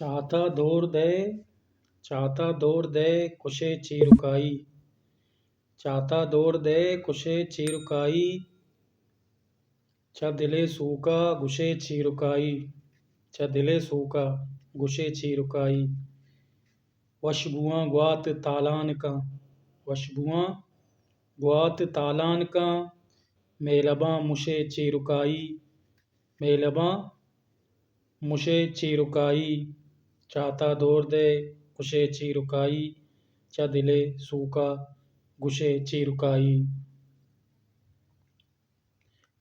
चाहता दौर दे चाहता दौर दे कुशे चीरुकाई। चाहता दौर दे कुशे चीरुकाई। चा दिले सूका गुशे चीरुकाई। चा दिले सूका गुशे चीरुकाई। वशबुआं ग्वात तालान का। वशबुआं ग्वात तालान का। मेलबां मुशे चीरुकाई। मेलबां मुशे चीरुकाई। चाहता दौर दे कुशे चीरुकाई। चा दिले सूका गुशे चीरुकाई।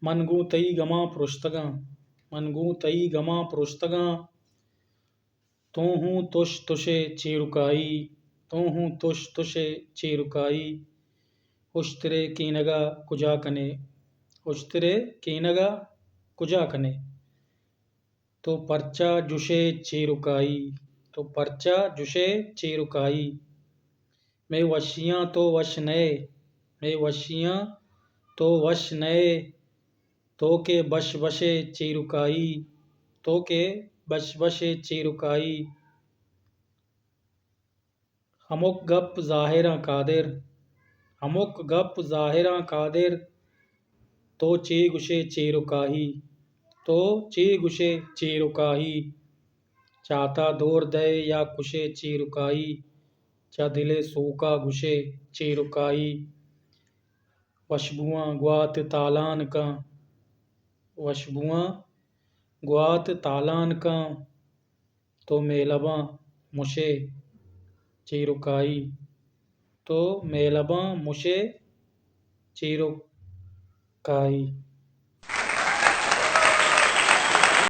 मनगू तई गमा पुरुस्तगां। मनगू तई गमा पुरुस्तगां। तू हूँ तुश तुशे चीरुकाई। तू हूँ तुश तुशे चीरुकाई। उश्तरे कीनगा कुजा कने। उश्तरे कीनगा कुजा कने। तो परचा जुशे चीरुकाई। तो परचा जुशे चीरुकाई। मैं वशियाँ तो वश नए। मैं वशियाँ तो वश नए। तो के बश बशे चीरुकाई। तो के बश बशे चीरुकाई। हमुक गप ज़ाहिरां कादिर। हमुक गप ज़ाहिरां कादिर। तो ची गुशे चीरुकाही। तो ची गुशे चीरुकाही। चाहता दौर दे या कुशे चीरुकाई। चा दिले सूका गुशे चीरुकाई। वशबुआं ग्वात तालान का। वशबुआं ग्वात तालान का। तो मेलबां मुशे चीरुकाई। तो मेलबां मुशे चीरुकाई।